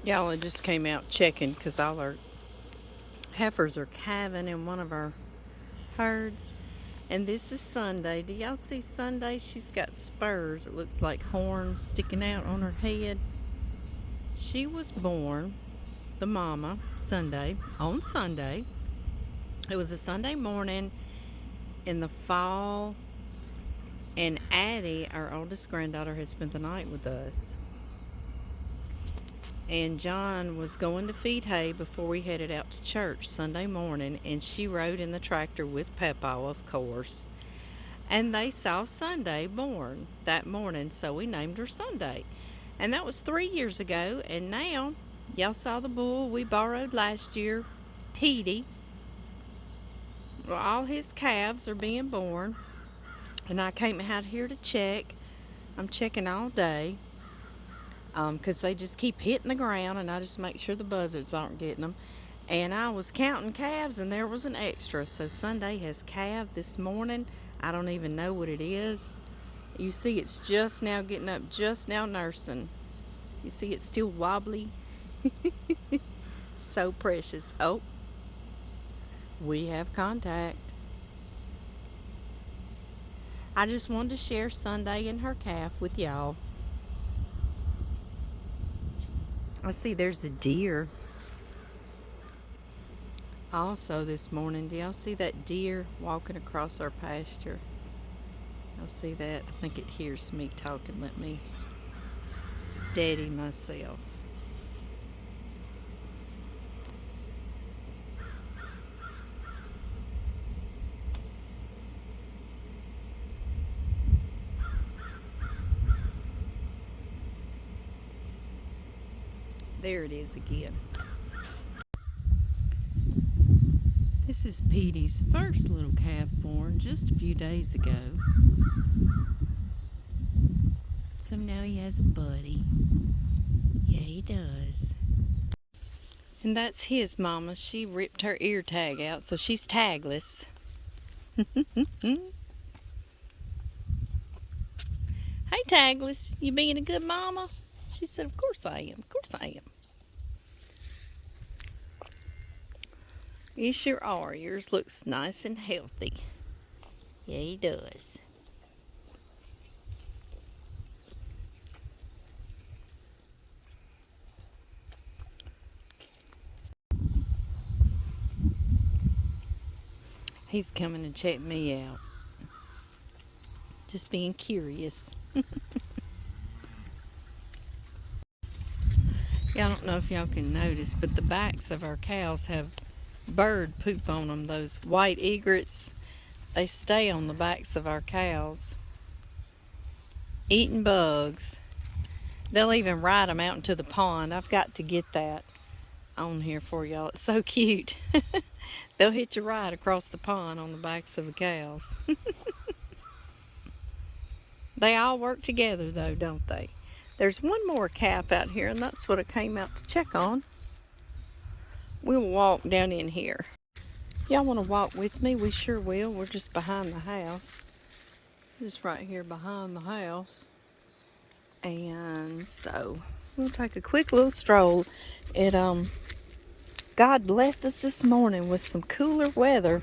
Y'all just came out checking because all our heifers are calving in one of our herds. And this is Sunday. Do y'all see Sunday? She's got spurs. It looks like horns sticking out on her head. She was born, the mama, on Sunday. It was a Sunday morning in the fall. And Addie, our oldest granddaughter, had spent the night with us. And John was going to feed hay before we headed out to church Sunday morning, and she rode in the tractor with Peppa, of course. And they saw Sunday born that morning, so we named her Sunday. And that was 3 years ago, and now y'all saw the bull we borrowed last year, Petey. Well, all his calves are being born, and I came out here to check. I'm checking all day. Because they just keep hitting the ground, and I just make sure the buzzards aren't getting them. And I was counting calves, and there was an extra. So Sunday has calved this morning. I don't even know what it is. You see it's just now getting up, just now nursing. You see it's still wobbly. So precious. Oh, we have contact. I just wanted to share Sunday and her calf with y'all. I see there's a deer also this morning. Do y'all see that deer walking across our pasture? Y'all see that? I think it hears me talking. Let me steady myself. There it is again. This is Petey's first little calf born just a few days ago. So now he has a buddy. Yeah, he does. And that's his mama. She ripped her ear tag out, so she's tagless. Hey, tagless, you being a good mama? She said, of course I am. Of course I am. You sure are. Yours looks nice and healthy. Yeah, he does. He's coming to check me out. Just being curious. Yeah, I don't know if y'all can notice, but the backs of our cows have bird poop on them. Those white egrets, they stay on the backs of our cows, eating bugs. They'll even ride them out into the pond. I've got to get that on here for y'all. It's so cute. They'll hitch a ride across the pond on the backs of the cows. They all work together though, don't they? There's one more calf out here, and that's what I came out to check on. We'll walk down in here. Y'all want to walk with me? We sure will. We're just behind the house. Just right here behind the house. And so we'll take a quick little stroll. God blessed us this morning with some cooler weather,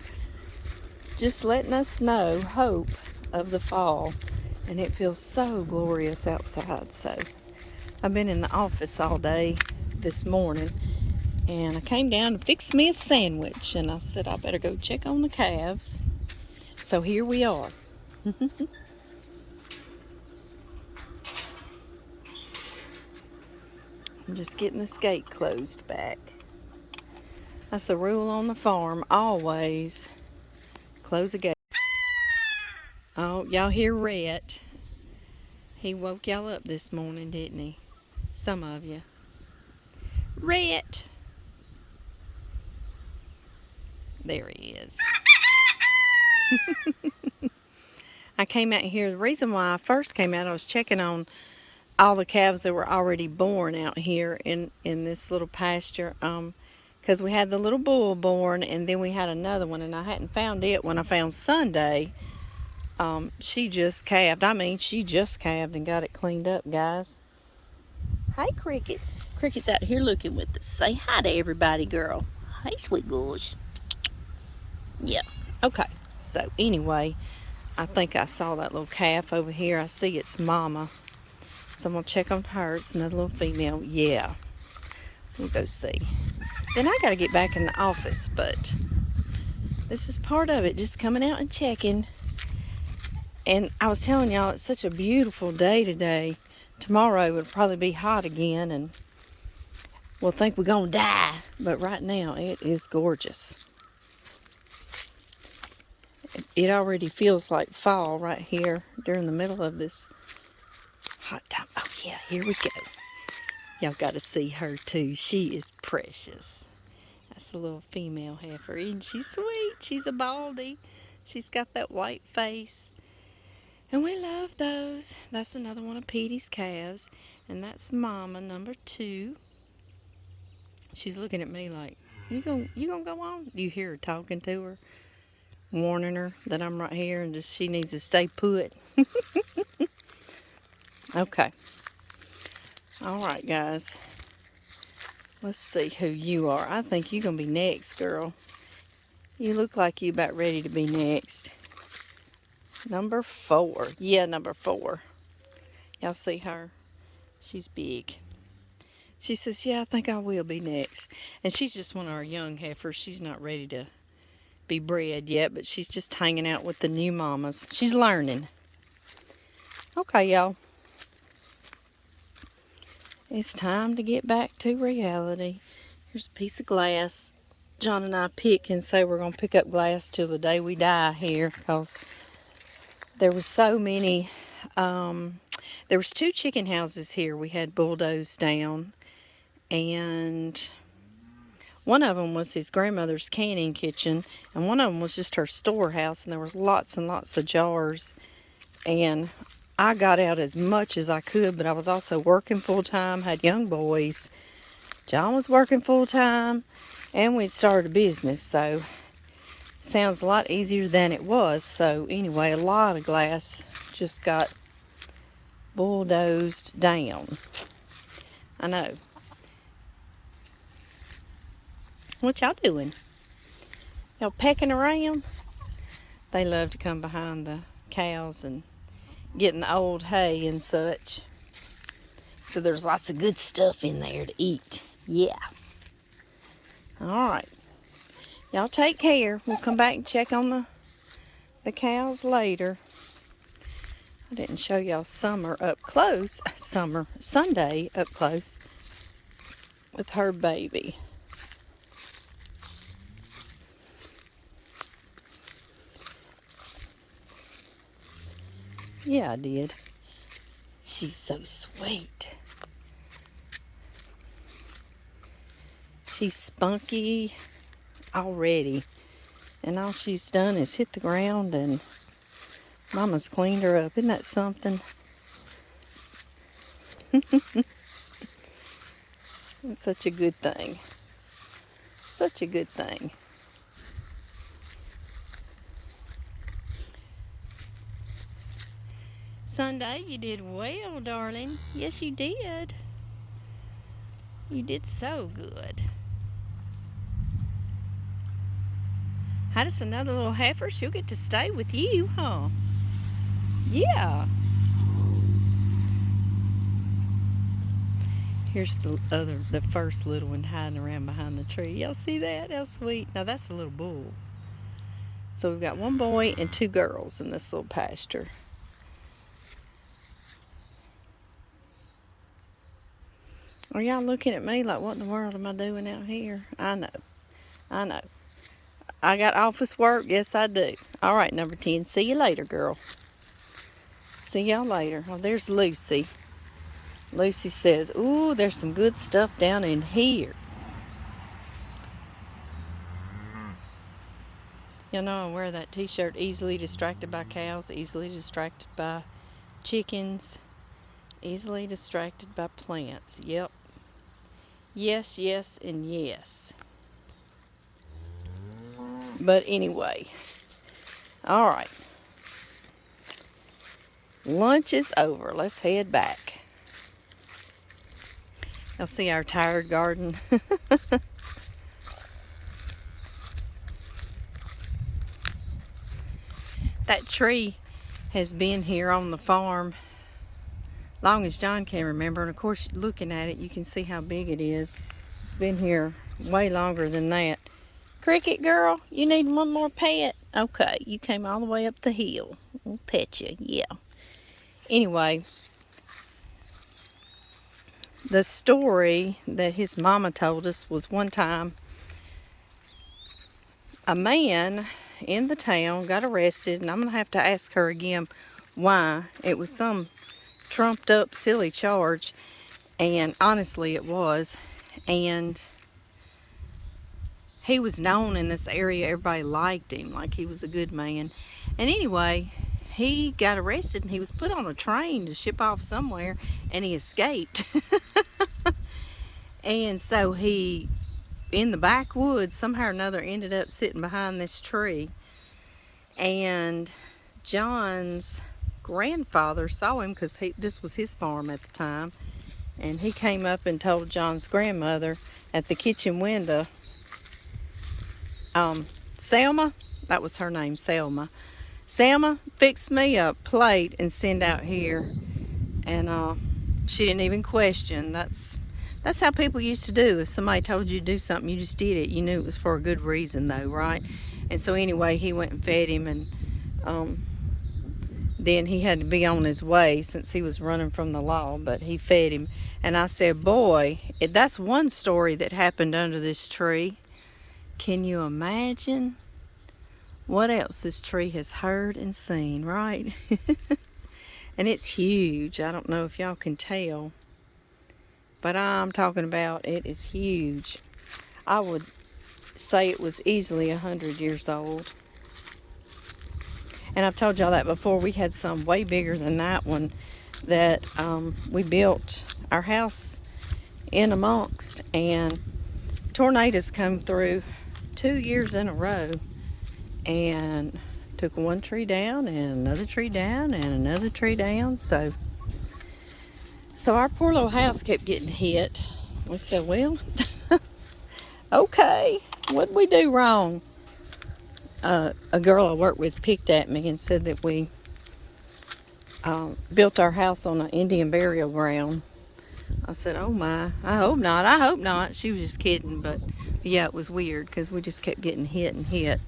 just letting us know hope of the fall. And it feels so glorious outside. So I've been in the office all day this morning, and I came down to fix me a sandwich, and I said I better go check on the calves. So here we are. I'm just getting this gate closed back. That's a rule on the farm, always close a gate. Oh, y'all hear Rhett. He woke y'all up this morning, didn't he? Some of you. Rhett. There he is. I came out here. The reason why I first came out, I was checking on all the calves that were already born out here in this little pasture. Because we had the little bull born, and then we had another one, and I hadn't found it when I found Sunday. She just calved. I mean, she just calved and got it cleaned up, guys. Hey, Cricket. Cricket's out here looking with us. Say hi to everybody, girl. Hey, sweet girls. Yeah. Okay, so anyway, I think I saw that little calf over here. I see its mama. So I'm going to check on her. It's another little female. Yeah, we'll go see. Then I got to get back in the office, but this is part of it, just coming out and checking. And I was telling y'all, it's such a beautiful day today. Tomorrow would probably be hot again, and we'll think we're going to die. But right now, it is gorgeous. It already feels like fall right here during the middle of this hot time. Oh, yeah, here we go. Y'all got to see her, too. She is precious. That's a little female heifer. Isn't she sweet? She's a baldy. She's got that white face. And we love those. That's another one of Petey's calves. And that's Mama, number 2. She's looking at me like, you gonna go on? You hear her talking to her, warning her that I'm right here and just she needs to stay put. Okay. All right, guys. Let's see who you are. I think you're gonna be next, girl. You look like you about ready to be next. Number 4. Yeah, number 4. Y'all see her? She's big. She says, yeah, I think I will be next. And she's just one of our young heifers. She's not ready to be bred yet, but she's just hanging out with the new mamas. She's learning. Okay, y'all. It's time to get back to reality. Here's a piece of glass. John and I pick and say we're going to pick up glass till the day we die here, because there was so many. There was 2 chicken houses here we had bulldozed down, and one of them was his grandmother's canning kitchen, and one of them was just her storehouse, and there was lots and lots of jars. And I got out as much as I could, but I was also working full-time, had young boys. John was working full-time, and we started a business, so sounds a lot easier than it was. So anyway, a lot of glass just got bulldozed down. I know. What y'all doing? Y'all pecking around? They love to come behind the cows and getting the old hay and such. So there's lots of good stuff in there to eat. Yeah. Alright. Y'all take care. We'll come back and check on the cows later. I didn't show y'all Summer up close. Sunday up close with her baby. Yeah, I did. She's so sweet. She's spunky already. And all she's done is hit the ground and Mama's cleaned her up. Isn't that something? It's such a good thing. Such a good thing. Sunday, you did well, darling. Yes, you did. You did so good. Had us another little heifer. She'll get to stay with you, huh? Yeah. Here's the first little one hiding around behind the tree. Y'all see that? How sweet. Now that's a little bull. So we've got 1 boy and 2 girls in this little pasture. Are y'all looking at me like, what in the world am I doing out here? I know. I got office work. Yes, I do. All right, number 10. See you later, girl. See y'all later. Oh, there's Lucy. Lucy says, ooh, there's some good stuff down in here. Y'all know I wear that t-shirt, easily distracted by cows, easily distracted by chickens, easily distracted by plants. Yep. Yes, yes, and yes. But anyway, all right. Lunch is over. Let's head back. Y'all see our tired garden? That tree has been here on the farm long as John can remember, and of course looking at it you can see how big it is. It's been here way longer than that. Cricket girl, you need one more pet? Okay, you came all the way up the hill. We'll pet you, yeah. Anyway, the story that his mama told us was one time a man in the town got arrested, and I'm gonna have to ask her again why. It was some trumped up silly charge, and honestly it was, and he was known in this area. Everybody liked him, like he was a good man. And anyway, he got arrested and he was put on a train to ship off somewhere, and he escaped. And so he, in the backwoods, somehow or another ended up sitting behind this tree, and John's grandfather saw him because this was his farm at the time, and he came up and told John's grandmother at the kitchen window, Selma, that was her name, Selma. Selma, fix me a plate and send out here. And she didn't even question. That's how people used to do. If somebody told you to do something, you just did it. You knew it was for a good reason though, right? And so anyway, he went and fed him, and then he had to be on his way since he was running from the law, but he fed him. And I said, boy, that's one story that happened under this tree. Can you imagine what else this tree has heard and seen, right? And it's huge. I don't know if y'all can tell, but I'm talking about it is huge. I would say it was easily 100 years old. And I've told y'all that before. We had some way bigger than that one that we built our house in amongst, and tornadoes come through 2 years in a row and took one tree down and another tree down and another tree down. So our poor little house kept getting hit. We said, well, okay, what'd we do wrong? A girl I worked with picked at me and said that we built our house on an Indian burial ground. I said, oh my, I hope not, I hope not. She was just kidding, but yeah, it was weird because we just kept getting hit and hit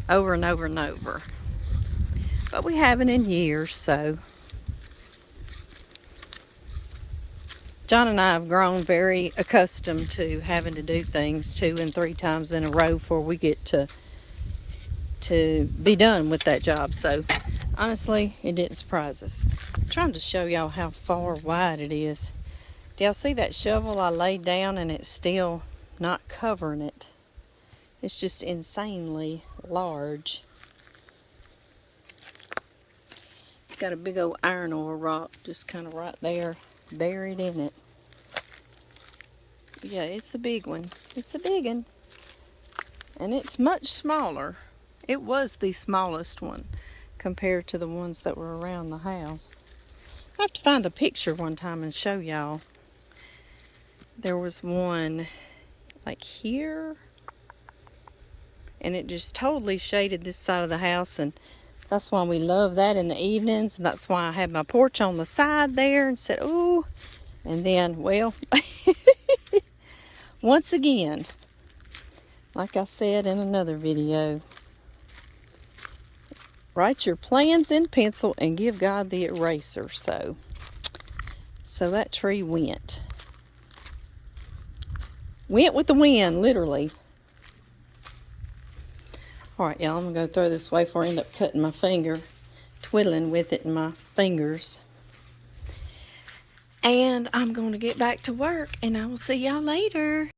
over and over and over. But we haven't in years, so. John and I have grown very accustomed to having to do things 2 and 3 times in a row before we get to be done with that job. So honestly, it didn't surprise us. I'm trying to show y'all how far wide it is. Do y'all see that shovel I laid down and it's still not covering it? It's just insanely large. It's got a big old iron ore rock just kind of right there, buried in it. Yeah, it's a big one. It's a big one. And it's much smaller. It was the smallest one compared to the ones that were around the house. I have to find a picture one time and show y'all. There was one like here, and it just totally shaded this side of the house, and that's why we love that in the evenings, and that's why I had my porch on the side there and said, ooh. And then, well, once again, like I said in another video, write your plans in pencil and give God the eraser. So that tree went with the wind, literally. All right, y'all, I'm gonna go throw this away before I end up cutting my finger, twiddling with it in my fingers. And I'm going to get back to work, and I will see y'all later.